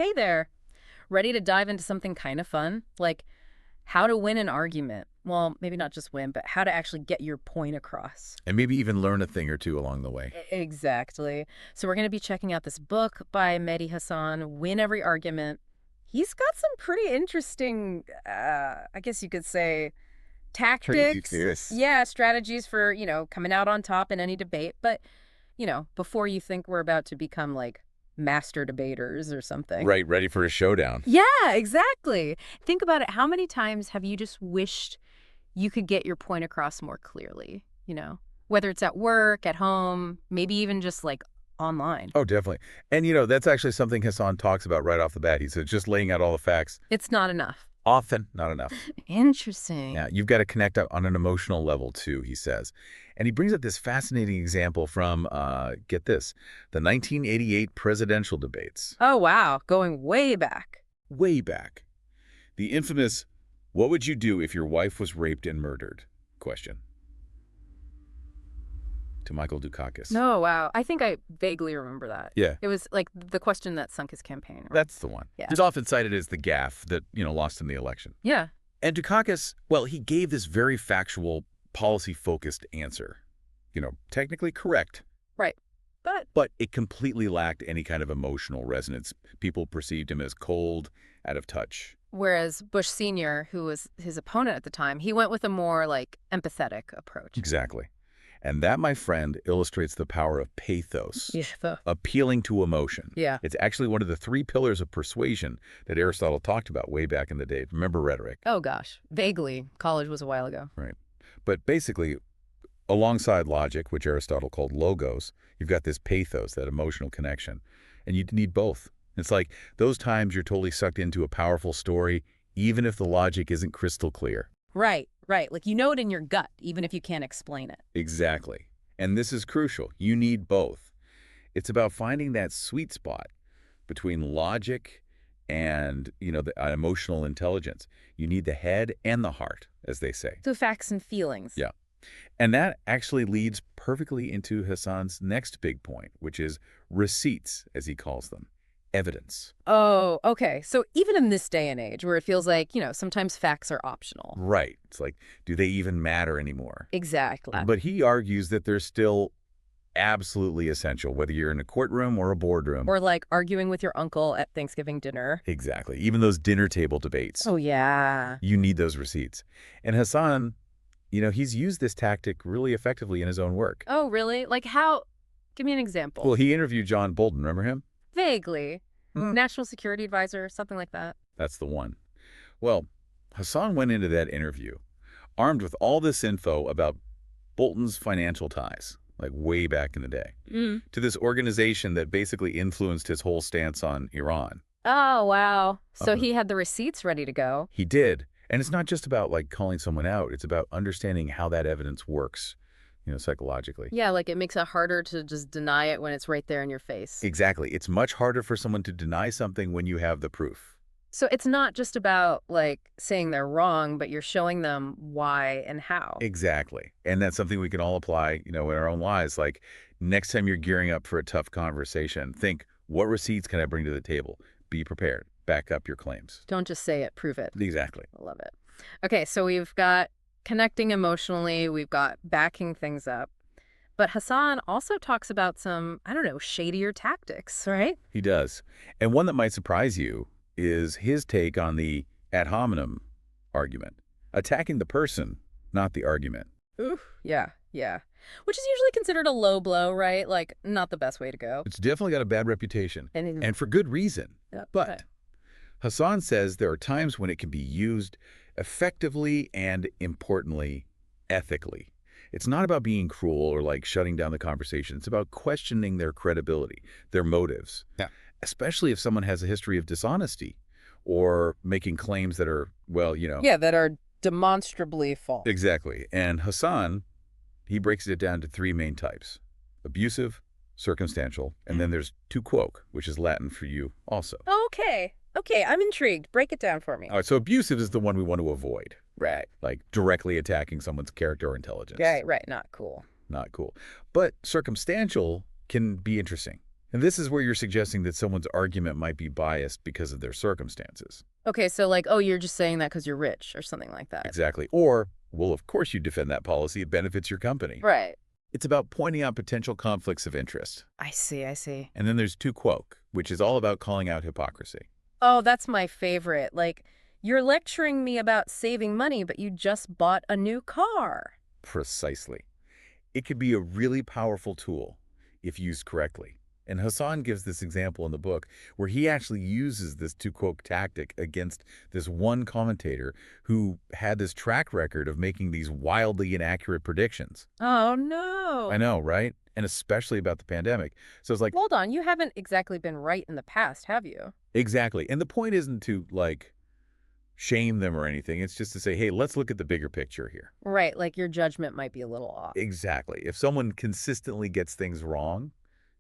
Hey there. Ready to dive into something kind of fun? Like how to win an argument. Well, maybe not just win, but how to actually get your point across. And maybe even learn a thing or two along the way. Exactly. So we're going to be checking out this book by Mehdi Hasan, Win Every Argument. He's got some pretty interesting, I guess you could say, tactics. Yes. Yeah, strategies for, coming out on top in any debate. But, before you think we're about to become like master debaters or something. Right, ready for a showdown. Yeah, exactly. Think about it. How many times have you just wished you could get your point across more clearly, whether it's at work, at home, maybe even just like online. Oh, definitely. And, that's actually something Hassan talks about right off the bat. He said just laying out all the facts, It's not enough. often not enough. Interesting. Yeah, you've got to connect on an emotional level, too, he says. And he brings up this fascinating example from, get this, the 1988 presidential debates. Oh, wow. Going way back. Way back. The infamous, what would you do if your wife was raped and murdered? Question. To Michael Dukakis. No, wow. I think I vaguely remember that. Yeah. It was like the question that sunk his campaign. Right? That's the one. Yeah. He's often cited as the gaffe that, lost in the election. Yeah. And Dukakis, well, he gave this very factual, policy-focused answer. Technically correct. Right. But it completely lacked any kind of emotional resonance. People perceived him as cold, out of touch. Whereas Bush Sr., who was his opponent at the time, he went with a more like empathetic approach. Exactly. And that, my friend, illustrates the power of pathos, Yeah. appealing to emotion. Yeah. It's actually one of the 3 pillars of persuasion that Aristotle talked about way back in the day. Remember rhetoric? Oh, gosh. Vaguely. College was a while ago. Right. But basically, alongside logic, which Aristotle called logos, you've got this pathos, that emotional connection. And you need both. It's like those times you're totally sucked into a powerful story, even if the logic isn't crystal clear. Right. Like you know it in your gut, even if you can't explain it. Exactly. And this is crucial. You need both. It's about finding that sweet spot between logic and, the emotional intelligence. You need the head and the heart, as they say. So facts and feelings. Yeah. And that actually leads perfectly into Hassan's next big point, which is receipts, as he calls them. Evidence. Oh, okay. So even in this day and age where it feels like, sometimes facts are optional. Right. It's like, do they even matter anymore? Exactly. But he argues that they're still absolutely essential, whether you're in a courtroom or a boardroom. Or like arguing with your uncle at Thanksgiving dinner. Exactly. Even those dinner table debates. Oh, yeah. You need those receipts. And Hassan, he's used this tactic really effectively in his own work. Oh, really? Like how? Give me an example. Well, he interviewed John Bolton. Remember him? Vaguely. National Security Advisor, something like that. That's the one. Well, Hassan went into that interview armed with all this info about Bolton's financial ties, like way back in the day, to this organization that basically influenced his whole stance on Iran. Oh, wow. So he had the receipts ready to go. He did. And it's not just about like calling someone out. It's about understanding how that evidence works, psychologically. Yeah, like it makes it harder to just deny it when it's right there in your face. Exactly. It's much harder for someone to deny something when you have the proof. So it's not just about like saying they're wrong, but you're showing them why and how. Exactly. And that's something we can all apply, in our own lives. Like next time you're gearing up for a tough conversation, think, what receipts can I bring to the table? Be prepared. Back up your claims. Don't just say it, prove it. Exactly. I love it. Okay, so we've got connecting emotionally, we've got backing things up. But Hassan also talks about some, shadier tactics, right? He does. And one that might surprise you is his take on the ad hominem argument. Attacking the person, not the argument. Oof. Yeah. Which is usually considered a low blow, right? Like, not the best way to go. It's definitely got a bad reputation. And for good reason. Yep. But Okay. Hassan says there are times when it can be used effectively and, importantly, ethically. It's not about being cruel or like shutting down the conversation. It's about questioning their credibility, their motives. Yeah. Especially if someone has a history of dishonesty or making claims that are, Yeah, that are demonstrably false. Exactly. And Hassan, he breaks it down to 3 main types: abusive, circumstantial, and then there's tu quoque, which is Latin for you also. Okay, I'm intrigued. Break it down for me. All right, so abusive is the one we want to avoid. Right. Like directly attacking someone's character or intelligence. Right. Not cool. Not cool. But circumstantial can be interesting. And this is where you're suggesting that someone's argument might be biased because of their circumstances. Okay, so like, oh, you're just saying that because you're rich or something like that. Exactly. Or, well, of course you defend that policy. It benefits your company. Right. It's about pointing out potential conflicts of interest. I see, I see. And then there's tu quoque, which is all about calling out hypocrisy. Oh, that's my favorite. Like, you're lecturing me about saving money, but you just bought a new car. Precisely. It could be a really powerful tool if used correctly. And Hasan gives this example in the book where he actually uses this tu quoque tactic against this one commentator who had this track record of making these wildly inaccurate predictions. Oh, no. I know, right? And especially about the pandemic. So it's like, Hold on, you haven't exactly been right in the past, have you? exactly. And the point isn't to, like, shame them or anything. It's just to say, hey, let's look at the bigger picture here. Right, like your judgment might be a little off. Exactly. If someone consistently gets things wrong,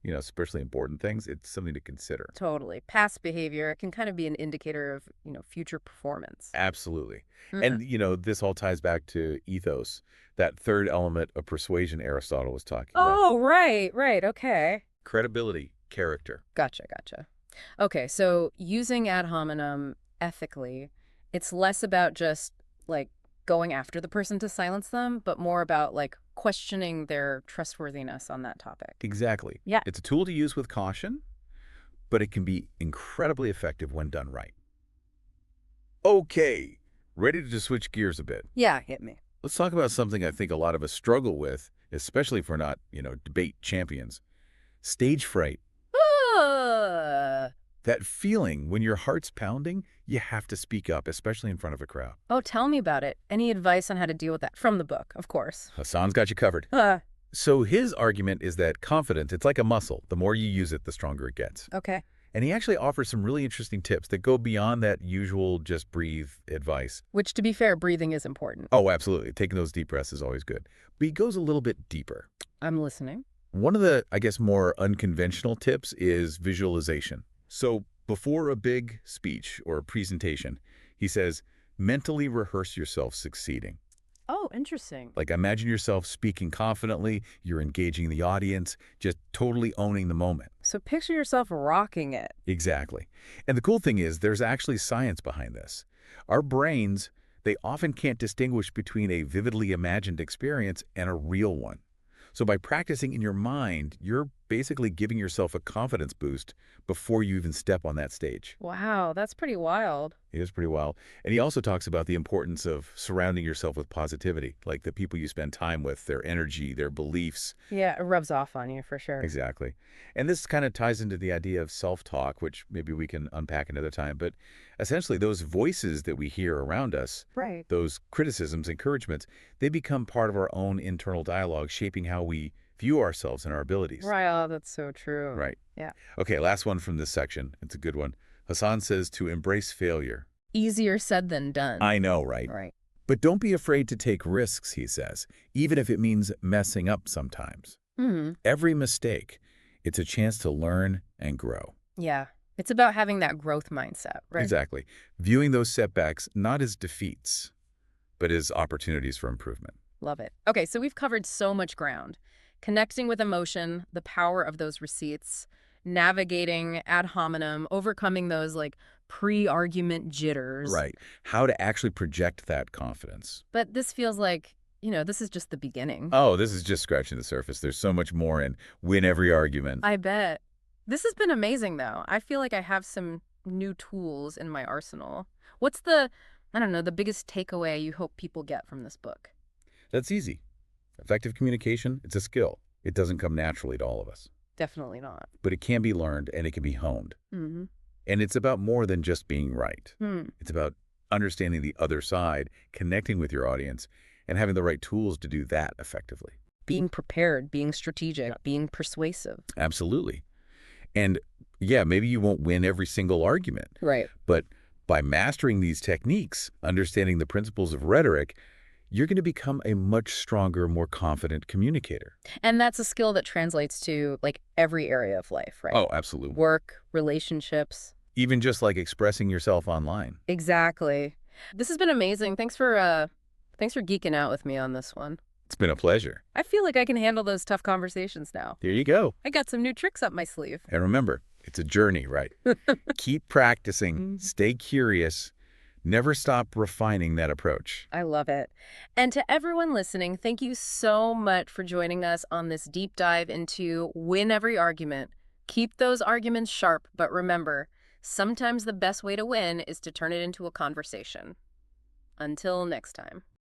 especially important things, it's something to consider. Totally. Past behavior can kind of be an indicator of, future performance. Absolutely. Mm. And, this all ties back to ethos, that third element of persuasion Aristotle was talking about. Oh, right, okay. Credibility, character. Gotcha. Okay, so using ad hominem ethically, it's less about just, like, going after the person to silence them, but more about, like, questioning their trustworthiness on that topic. Exactly. Yeah. It's a tool to use with caution, but it can be incredibly effective when done right. Okay, ready to switch gears a bit. Yeah, hit me. Let's talk about something I think a lot of us struggle with, especially if we're not, debate champions. Stage fright. That feeling when your heart's pounding, you have to speak up, especially in front of a crowd. Oh, tell me about it. Any advice on how to deal with that? From the book, of course. Hasan's got you covered. So his argument is that confidence, it's like a muscle. The more you use it, the stronger it gets. Okay. And he actually offers some really interesting tips that go beyond that usual just breathe advice. Which, to be fair, breathing is important. Oh, absolutely. Taking those deep breaths is always good. But he goes a little bit deeper. I'm listening. One of the, I guess, more unconventional tips is visualization. So before a big speech or a presentation, he says, mentally rehearse yourself succeeding. Oh, interesting. Like imagine yourself speaking confidently, you're engaging the audience, just totally owning the moment. So picture yourself rocking it. Exactly. And the cool thing is there's actually science behind this. Our brains, they often can't distinguish between a vividly imagined experience and a real one. So by practicing in your mind, you're basically giving yourself a confidence boost before you even step on that stage. Wow, that's pretty wild. It is pretty wild. And he also talks about the importance of surrounding yourself with positivity, like the people you spend time with, their energy, their beliefs. Yeah, it rubs off on you for sure. Exactly. And this kind of ties into the idea of self-talk, which maybe we can unpack another time. But essentially, those voices that we hear around us, Right. those criticisms, encouragements, they become part of our own internal dialogue, shaping how we view ourselves and our abilities. Right, oh, that's so true. Right. Yeah. Okay, last one from this section. It's a good one. Hasan says to embrace failure. Easier said than done. I know, right? Right. But don't be afraid to take risks, he says, even if it means messing up sometimes. Every mistake, it's a chance to learn and grow. Yeah. It's about having that growth mindset, right? Exactly. Viewing those setbacks not as defeats, but as opportunities for improvement. Love it. Okay, so we've covered so much ground. Connecting with emotion, the power of those receipts, navigating ad hominem, overcoming those like pre-argument jitters. Right. How to actually project that confidence. But this feels like, this is just the beginning. Oh, this is just scratching the surface. There's so much more in win every argument. I bet. This has been amazing, though. I feel like I have some new tools in my arsenal. What's the biggest takeaway you hope people get from this book? That's easy. Effective communication, it's a skill. It doesn't come naturally to all of us. Definitely not. But it can be learned and it can be honed. And it's about more than just being right. It's about understanding the other side, connecting with your audience, and having the right tools to do that effectively. Being prepared, being strategic, being persuasive. Absolutely. And yeah, maybe you won't win every single argument. Right. But by mastering these techniques, understanding the principles of rhetoric, you're going to become a much stronger, more confident communicator. And that's a skill that translates to like every area of life, right? Oh, absolutely. Work, relationships. Even just like expressing yourself online. Exactly. This has been amazing. Thanks for geeking out with me on this one. It's been a pleasure. I feel like I can handle those tough conversations now. There you go. I got some new tricks up my sleeve. And remember, it's a journey, right? Keep practicing, stay curious, never stop refining that approach. I love it. And to everyone listening, thank you so much for joining us on this deep dive into win every argument. Keep those arguments sharp, but remember, sometimes the best way to win is to turn it into a conversation. Until next time.